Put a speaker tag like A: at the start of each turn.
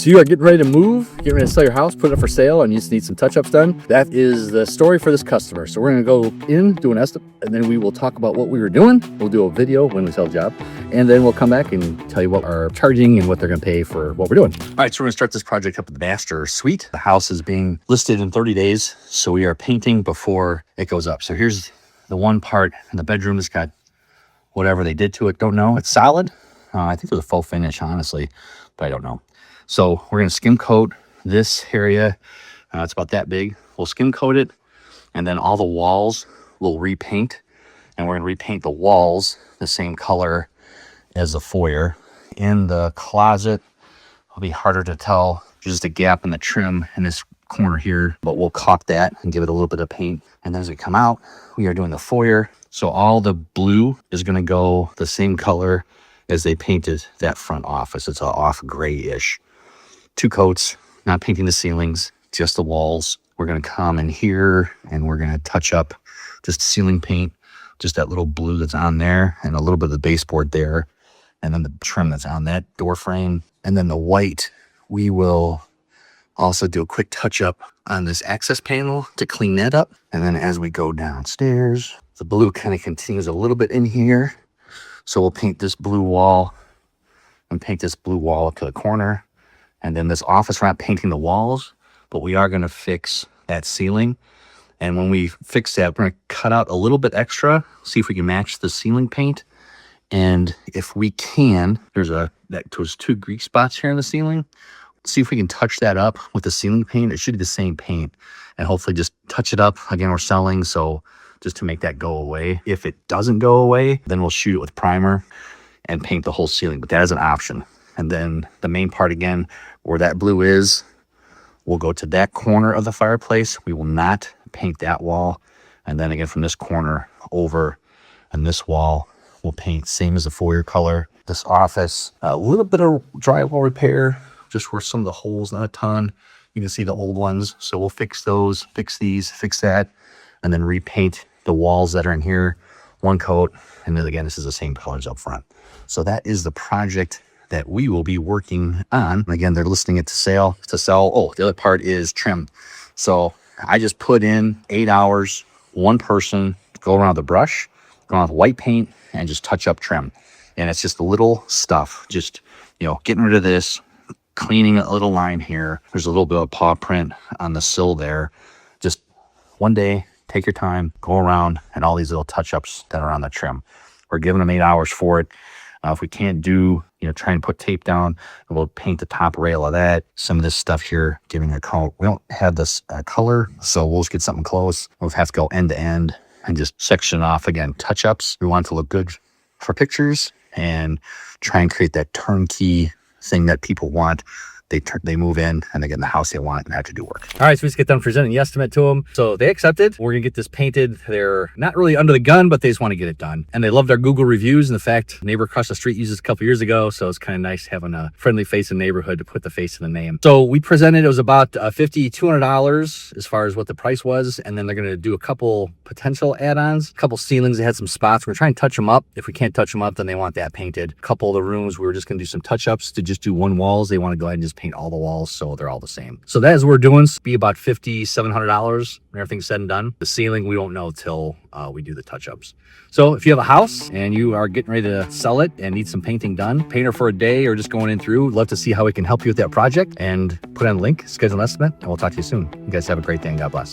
A: So you are getting ready to move, getting ready to sell your house, put it up for sale, and you just need some touch-ups done. That is the story for this customer. So we're gonna go in, do an estimate, and then we will talk about what we were doing. We'll do a video when we sell the job, and then we'll come back and tell you what we're charging and what they're gonna pay for what we're doing. All right, so we're gonna start this project up with the master suite. The house is being listed in 30 days, so we are painting before it goes up. So here's the one part in the bedroom that's got whatever they did to it, don't know. It's solid. I think it was a faux finish, honestly, but I don't know. So we're going to skim coat this area. It's about that big. We'll skim coat it, and then all the walls we'll repaint, and we're going to repaint the walls the same color as the foyer. In the closet, it'll be harder to tell. There's just a gap in the trim in this corner here, but we'll caulk that and give it a little bit of paint. And then as we come out, we are doing the foyer. So all the blue is going to go the same color as they painted that front office. It's off grayish. 2 coats, not painting the ceilings, just the walls. We're going to come in here and we're going to touch up just ceiling paint, just that little blue that's on there, and a little bit of the baseboard there, and then the trim that's on that door frame. And then the white, we will also do a quick touch up on this access panel to clean that up. And then as we go downstairs, the blue kind of continues a little bit in here. So we'll paint this blue wall and paint this blue wall up to the corner. And then this office, we're not painting the walls, but we are going to fix that ceiling. And when we fix that, we're going to cut out a little bit extra, see if we can match the ceiling paint. And if we can, there's 2 grease spots here in the ceiling. See if we can touch that up with the ceiling paint. It should be the same paint, and hopefully just touch it up. Again, we're selling, so just to make that go away. If it doesn't go away, then we'll shoot it with primer and paint the whole ceiling, but that is an option. And then the main part, again, where that blue is, we'll go to that corner of the fireplace. We will not paint that wall. And then again, from this corner over and this wall, we'll paint same as the foyer color. This office, a little bit of drywall repair, just where some of the holes, not a ton. You can see the old ones. So we'll fix those, fix these, fix that, and then repaint the walls that are in here, 1 coat. And then again, this is the same colors up front. So that is the project that we will be working on. Again, they're listing it to sell. Oh, the other part is trim. So I just put in 8 hours, 1 person, go around with the brush, go around with white paint, and just touch up trim. And it's just little stuff, just, getting rid of this, cleaning a little line here. There's a little bit of paw print on the sill there. Just one day, take your time, go around, and all these little touch-ups that are on the trim. We're giving them 8 hours for it. If we can't do, try and put tape down, we'll paint the top rail of that. Some of this stuff here, giving a color. We don't have this color, so we'll just get something close. We'll have to go end to end and just section off. Again, touch-ups. We want it to look good for pictures and try and create that turnkey thing that people want. They move in and they get in the house they want and have to do work. All right, so we just get done presenting the estimate to them. So they accepted. We're gonna get this painted. They're not really under the gun, but they just want to get it done. And they loved our Google reviews, and the fact neighbor across the street used this a couple years ago. So it's kind of nice having a friendly face in the neighborhood to put the face in the name. So we presented, it was about $200 as far as what the price was. And then they're gonna do a couple potential add-ons, a couple ceilings. They had some spots. We're gonna try and touch them up. If we can't touch them up, then they want that painted. A couple of the rooms, we were just gonna do some touch-ups to just do 1 walls. They want to go ahead and just paint all the walls so they're all the same. So that is what we're doing. It'll be about $5,700 when everything's said and done. The ceiling, we won't know till we do the touch-ups. So if you have a house and you are getting ready to sell it and need some painting done, painter for a day or just going in through, love to see how we can help you with that project, and put on a link, schedule an estimate, and we'll talk to you soon. You guys have a great day and God bless.